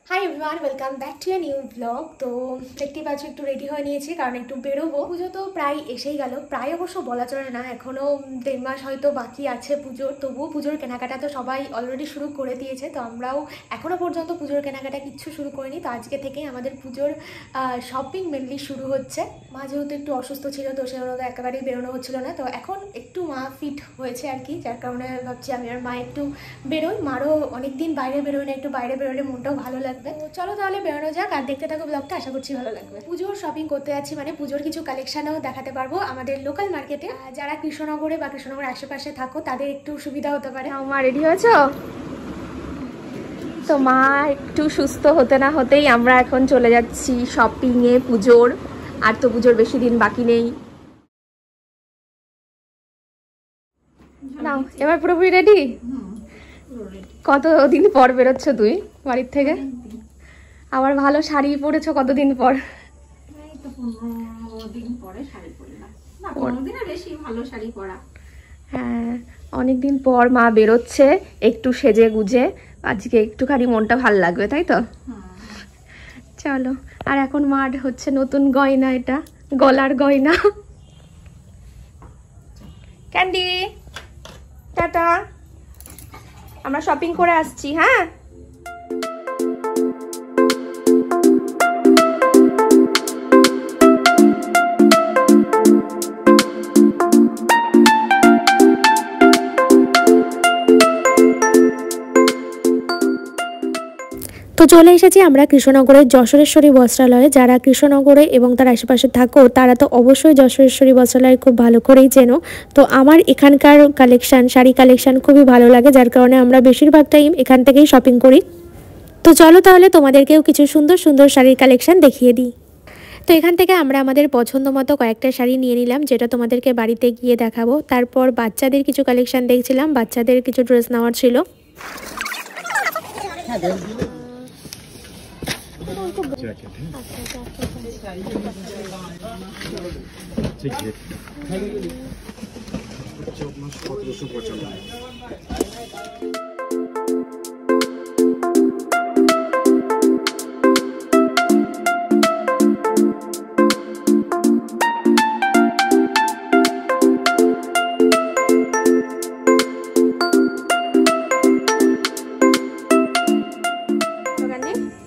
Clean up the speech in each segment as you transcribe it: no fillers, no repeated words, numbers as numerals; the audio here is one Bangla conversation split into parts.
Hi everyone, welcome back to a new blog. তো দেখতেই পাচ্ছ একটু রেডি হয়ে নিয়েছি কারণ একটু বেরোবো। পুজো তো প্রায় এসেই গেল, প্রায় অবশ্য বলা চলে না, এখনও 1.5 মাস হয়তো বাকি আছে পুজোর। তবুও পুজোর কেনাকাটা তো সবাই অলরেডি শুরু করে দিয়েছে, তো আমরাও এখনও পর্যন্ত পুজোর কেনাকাটা কিচ্ছু শুরু করিনি। তো আজকে থেকেই আমাদের পুজোর শপিং মেনলি শুরু হচ্ছে। মা যেহেতু একটু অসুস্থ ছিল তো সেজন্য তো একেবারেই বেরোনো হচ্ছিল না। তো এখন একটু মা ফিট হয়েছে আর কি, যার কারণে ভাবছি আমি আর মা একটু বেরোই। মারও অনেকদিন বাইরে বেরোয় না, একটু বাইরে বেরোলে মনটাও ভালো লাগবে। চলো তাহলে বেরোনো যাক আর দেখতে থাকো ব্লগটা, আশা করছি ভালো লাগবে। পুজোর শপিং করতে যাচ্ছি মানে পুজোর কিছু কালেকশনও দেখাতে পারবো আমাদের লোকাল মার্কেটে। যারা কৃষ্ণনগরে বা কৃষ্ণনগরের আশেপাশে থাকো তাদের একটু সুবিধা হতে পারে। মা রেডি হয়েছো? তো মা একটু সুস্থ হতে না হতেই আমরা এখন চলে যাচ্ছি শপিংয়ে পুজোর। আর তো পুজোর বেশি দিন বাকি নেই। নাও এবার পুরোপুরি রেডি? কতদিন পর বেরোচ্ছ তুই বাড়ির থেকে? আবার ভালো শাড়ি পরেছো কতদিন পর? হ্যাঁ, অনেকদিন পর মা বেরোচ্ছে একটু সেজে গুজে। আজকে একটুখানি মনটা ভাল লাগবে, তাই তো? চলো। আর এখন মার হচ্ছে নতুন গয়না, এটা গলার গয়না। ক্যান্ডি টাটা, আমরা শপিং করে আসছি। হ্যাঁ, তো চলে এসেছি আমরা কৃষ্ণনগরের যশোরেশ্বরী বস্ত্রালয়ে। যারা কৃষ্ণনগরে এবং তার আশেপাশে থাকো তারা তো অবশ্যই যশোরেশ্বরী বস্ত্রালয় খুব ভালো করেই চেনো। তো আমার এখানকার কালেকশান, শাড়ি কালেকশান খুবই ভালো লাগে, যার কারণে আমরা বেশিরভাগ টাইম এখান থেকেই শপিং করি। তো চলো তাহলে তোমাদেরকেও কিছু সুন্দর সুন্দর শাড়ির কালেকশান দেখিয়ে দিই। তো এখান থেকে আমরা আমাদের পছন্দ মতো কয়েকটা শাড়ি নিয়ে নিলাম, যেটা তোমাদেরকে বাড়িতে গিয়ে দেখাবো। তারপর বাচ্চাদের কিছু কালেকশান দেখছিলাম, বাচ্চাদের কিছু ড্রেস নেওয়ার ছিল।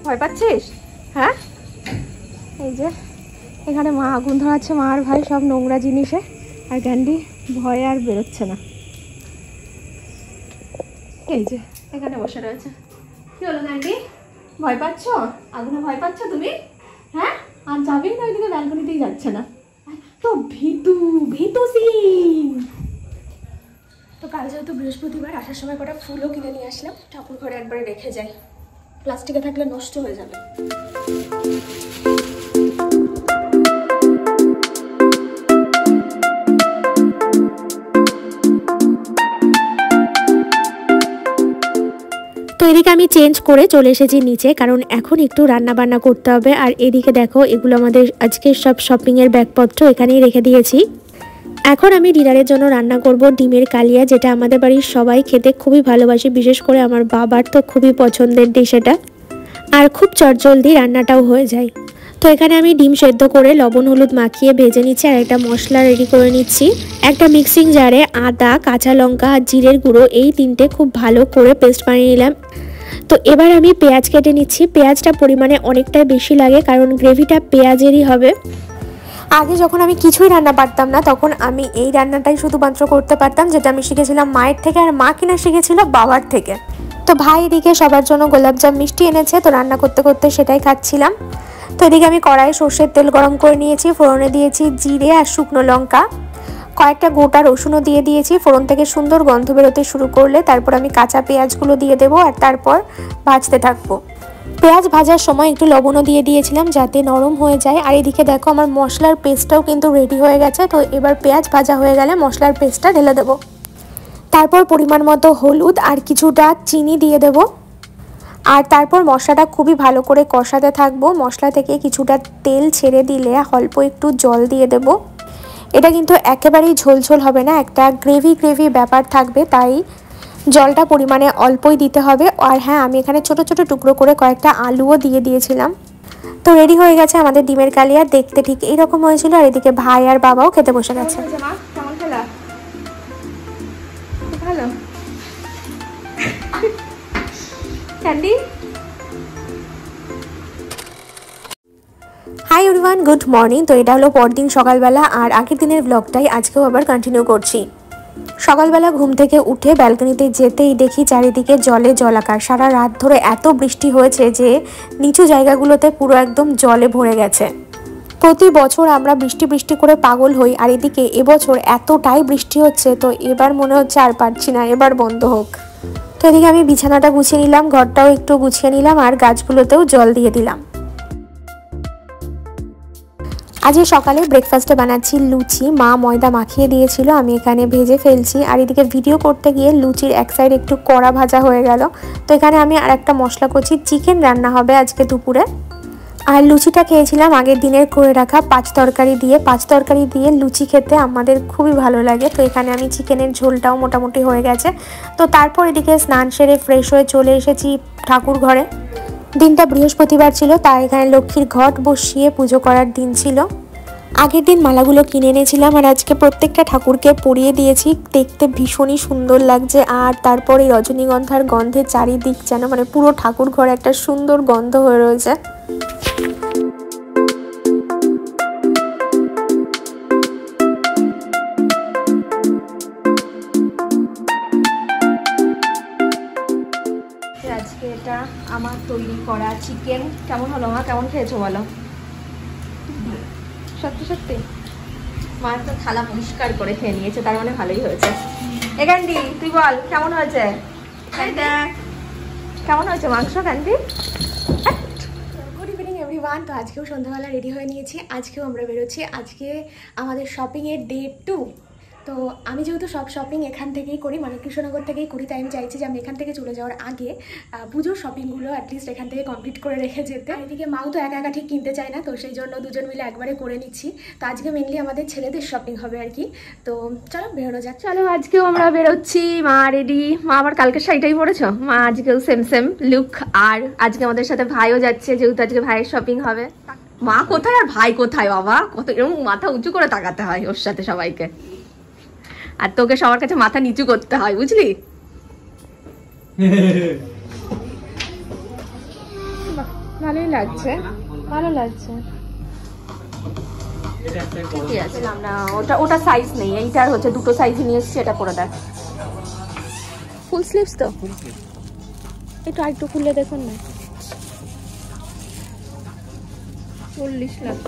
ভয় পাচ্ছিস? হ্যাঁ, এই যে এখানে মা আগুন ধরাচ্ছে, মা আর ভাই সব নোংরা জিনিসে। আর গ্যান্ডি ভয়ে আর বেরোচ্ছে না। এই যে এখানে বসে রয়েছে। কি হলো গ্যান্ডি, ভয় পাচ্ছ? আগুনে ভয় পাচ্ছ তুমি? হ্যাঁ, আর যাবেই না, ওইদিকে ব্যালকনিতেই যাচ্ছে না। তো ভীতু ভীতু সিং। তো কাল যেহেতু বৃহস্পতিবার, আসার সময় কটা ফুলও কিনে নিয়ে আসলাম, ঠাকুর ঘরে একবারে রেখে যাই, প্লাস্টিকে থাকলে নষ্ট হয়ে যাবে। তো এদিকে আমি চেঞ্জ করে চলে এসেছি নিচে, কারণ এখন একটু রান্না বান্না করতে হবে। আর এদিকে দেখো এগুলো আমাদের আজকে সব শপিংয়ের ব্যাগপত্র এখানেই রেখে দিয়েছি। এখন আমি ডিনারের জন্য রান্না করব ডিমের কালিয়া, যেটা আমাদের বাড়ির সবাই খেতে খুবই ভালোবাসে, বিশেষ করে আমার বাবার তো খুবই পছন্দের ডিশ এটা। আর খুব চটজলদি রান্নাটাও হয়ে যায়। তো এখানে আমি ডিম সেদ্ধ করে লবণ হলুদ মাখিয়ে ভেজে নিচ্ছি আর একটা মশলা রেডি করে নিচ্ছি। একটা মিক্সিং জারে আদা, কাঁচা লঙ্কা আর জিরের গুঁড়ো এই তিনটে খুব ভালো করে পেস্ট বানিয়ে নিলাম। তো এবার আমি পেঁয়াজ কেটে নিচ্ছি। পেঁয়াজটা পরিমাণে অনেকটাই বেশি লাগে, কারণ গ্রেভিটা পেঁয়াজেরই হবে। আগে যখন আমি কিছুই রান্না পারতাম না, তখন আমি এই রান্নাটাই শুধুমাত্র করতে পারতাম, যেটা আমি শিখেছিলাম মায়ের থেকে, আর মা কিনা শিখেছিল বাবার থেকে। তো ভাই এদিকে সবার জন্য গোলাপজাম মিষ্টি এনেছে, তো রান্না করতে করতে সেটাই খাচ্ছিলাম। তো এদিকে আমি কড়াইয়ে সর্ষের তেল গরম করে নিয়েছি, ফোড়নে দিয়েছি জিরে আর শুকনো লঙ্কা, কয়েকটা গোটা রসুনও দিয়ে দিয়েছি। ফোড়ন থেকে সুন্দর গন্ধ বেরোতে শুরু করলে তারপর আমি কাঁচা পেঁয়াজগুলো দিয়ে দেবো আর তারপর ভাজতে থাকবো। পেঁয়াজ ভাজার সময় একটু লবণও দিয়ে দিয়েছিলাম যাতে নরম হয়ে যায়। আর এদিকে দেখো আমার মশলার পেস্টটাও কিন্তু রেডি হয়ে গেছে। তো এবার পেঁয়াজ ভাজা হয়ে গেলে মশলার পেস্টটা ঢেলে দেবো। তারপর পরিমাণ মতো হলুদ আর কিছুটা চিনি দিয়ে দেব। আর তারপর মশলাটা খুবই ভালো করে কষাতে থাকবো। মশলা থেকে কিছুটা তেল ছেড়ে দিলে অল্প একটু জল দিয়ে দেব। এটা কিন্তু একেবারেই ঝোলঝোল হবে না, একটা গ্রেভি গ্রেভি ব্যাপার থাকবে, তাই জলটা পরিমাণে অল্পই দিতে হবে। আর হ্যাঁ, আমি এখানে ছোট ছোট টুকরো করে কয়েকটা আলুও দিয়ে দিয়েছিলাম। তো রেডি হয়ে গেছে আমাদের ডিমের কালিয়া, দেখতে ঠিক এইরকম হয়েছিল। আর এদিকে ভাই আর বাবাও খেতে বসে গেছে। ভালো candy. Hi everyone, good morning. তো এটা হলো পরদিন সকালবেলা, আর আগের দিনের ব্লগটাই আজকেও আবার কন্টিনিউ করছি। সকালবেলা ঘুম থেকে উঠে ব্যালকনিতে যেতেই দেখি চারিদিকে জলে জলাকার। সারা রাত ধরে এত বৃষ্টি হয়েছে যে নিচু জায়গাগুলোতে পুরো একদম জলে ভরে গেছে। প্রতি বছর আমরা বৃষ্টি বৃষ্টি করে পাগল হই, আর এদিকে এবছর এতটাই বৃষ্টি হচ্ছে, তো এবার মনে হচ্ছে আর পারছি না, এবার বন্ধ হোক। তো এদিকে আমি বিছানাটা গুছিয়ে নিলাম, ঘরটাও একটু গুছিয়ে নিলাম, আর গাছগুলোতেও জল দিয়ে দিলাম। আজকে সকালে ব্রেকফাস্টে বানাচ্ছি লুচি। মা ময়দা মাখিয়ে দিয়েছিল, আমি এখানে ভেজে ফেলছি। আর এদিকে ভিডিও করতে গিয়ে লুচির এক সাইড একটু কড়া ভাজা হয়ে গেল। তো এখানে আমি আর একটা মশলা করছি, চিকেন রান্না হবে আজকে দুপুরে। আর লুচিটা খেয়েছিলাম আগের দিনের করে রাখা পাঁচ তরকারি দিয়ে লুচি খেতে আমাদের খুবই ভালো লাগে। তো এখানে আমি চিকেনের ঝোলটাও মোটামুটি হয়ে গেছে। তো তারপর এদিকে স্নান সেরে ফ্রেশ হয়ে চলে এসেছি ঠাকুর ঘরে। দিনটা বৃহস্পতিবার ছিল, তাই এখানে লক্ষ্মীর ঘট বসিয়ে পুজো করার দিন ছিল। আগের দিন মালাগুলো কিনে এনেছিলাম, আর আজকে প্রত্যেকটা ঠাকুরকে পরিয়ে দিয়েছি। দেখতে ভীষণই সুন্দর লাগছে। আর তারপরে রজনীগন্ধার গন্ধে চারিদিক যেন পুরো ঠাকুর ঘরে একটা সুন্দর গন্ধ হয়ে রয়েছে। আজকে এটা আমার তৈরি করা চিকেন। কেমন হলো মা? কেমন খেয়েছো বলো? সত্যি সত্যি মা একটা থালা পরিষ্কার করে খেয়ে নিয়েছে, তার মানে ভালোই হয়েছে। ক্যান্ডি তুই বল কেমন হয়েছে? দেখ কেমন হয়েছে মাংস ক্যান্ডি। Good evening everyone. তো আজকেও সন্ধ্যাবেলা রেডি হয়ে নিয়েছি, আজকেও আমরা বেরোচ্ছি। আজকে আমাদের শপিংয়ের ডে 2। তো আমি যেহেতু সব শপিং এখান থেকেই করি, কৃষ্ণনগর থেকেই করি, তাই আমি চাইছি যে আমি এখান থেকে চলে যাওয়ার আগে পুজোর শপিংগুলো অ্যাটলিস্ট এখান থেকে কমপ্লিট করে রেখে যেতে। আর এদিকে মাও তো একা একা ঠিক কিনতে চায় না, তো সেই জন্য দুজন মিলে একবারে করে নিচ্ছি। তো আজকে মেনলি আমাদের ছেলেদের শপিং হবে আর কি। তো চলো বেরোনো যাক। চলো আজকেও আমরা বেরোচ্ছি। মা রেডি। মা আবার কালকের শাড়িটাই পরেছো? মা আজকেও সেম সেম লুক। আর আজকে আমাদের সাথে ভাইও যাচ্ছে, যেহেতু আজকে ভাইয়ের শপিং হবে। মা কোথায় আর ভাই কোথায় বাবা? কত এরকম মাথা উঁচু করে তাকাতে হয় ওর সাথে সবাইকে, আর তোকে সবার কাছে মাথা নিচু করতে হয়, বুঝলি? ভালোই লাগছে, ভালো লাগছে। ঠিকই আছে না, ওটা সাইজ নেই, এইটার হচ্ছে দুটো সাইজই নিয়ে এসছি, এটা পরে দেখ। ফুল স্লিভস তো, একটু আরেকটু খুললে দেখুন না। 40 লাখ।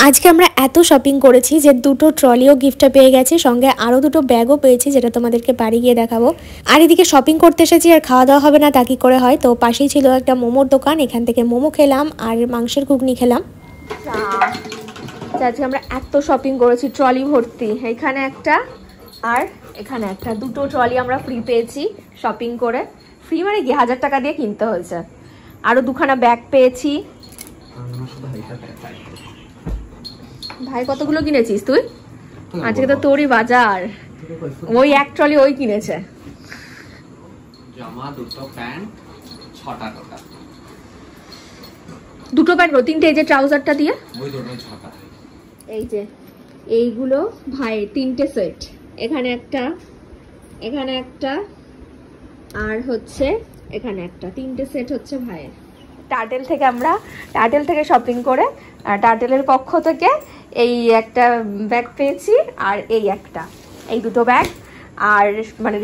আজকে আমরা এত শপিং করেছি যে দুটো ট্রলিও গিফটে পেয়ে গেছি, সঙ্গে আরও দুটো ব্যাগও পেয়েছি, যেটা তোমাদেরকে বাড়ি গিয়ে দেখাবো। আর এদিকে শপিং করতে এসেছি, আর খাওয়া দাওয়া হবে না তা কি করে হয়। তো পাশেই ছিল একটা মোমোর দোকান, এখান থেকে মোমো খেলাম আর মাংসের ঘুগনি খেলাম। আজকে আমরা এত শপিং করেছি, ট্রলি ভর্তি। এখানে একটা আর এখানে একটা, দুটো ট্রলি আমরা ফ্রি পেয়েছি শপিং করে। ফ্রি মানে কি, 1000 টাকা দিয়ে কিনতে হয়েছে। আরও দুখানা ব্যাগ পেয়েছি। ভাই কতগুলো কিনেছিস তুই? আজকে তো তোরই বাজার। ওই এক ট্রলি ওই কিনেছে। জামা, দুটো প্যান্ট, 6টা টাকা। দুটো প্যান্ট, তিনটে, এই যে ট্রাউজারটা দিয়ে ওই দুটো 6টা। এই যে এইগুলো ভাইয়ের 3টে সেট। এখানে একটা, এখানে একটা, আর হচ্ছে এখানে একটা, 3টে সেট হচ্ছে ভাইয়ের। টার্টেল থেকে শপিং করে টার্টেলের পক্ষ থেকে এই একটা ব্যাগ পেয়েছি, আর এই একটা, এই দুটো ব্যাগ। আর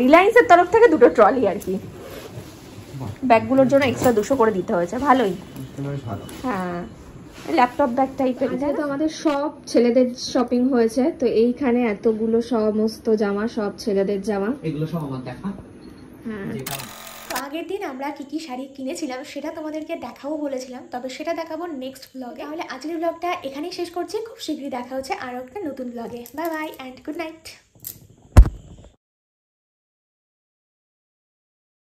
রিলায়েন্সের তরফ থেকে দুটো ট্রলি আর কি। ব্যাগগুলোর জন্য এক্সট্রা 200 করে দিতে হয়েছে, ভালোই। হ্যাঁ ল্যাপটপ ব্যাগ টাইপের। যেহেতু আমাদের সব ছেলেদের শপিং হয়েছে, তো এইখানে এতগুলো সমস্ত জামা, সব ছেলেদের জামা। এগুলো সব আমার দেখা। হ্যাঁ, তো আগের দিন আমরা কি কি শাড়ি কিনেছিলাম সেটা তোমাদেরকে দেখাবো বলেছিলাম, তবে সেটা দেখাবো নেক্সট ব্লগে। তাহলে আজকের ব্লগটা এখানেই শেষ করছি, খুব শীঘ্রই দেখা হচ্ছে আরও একটা নতুন ব্লগে। Bye bye and good night.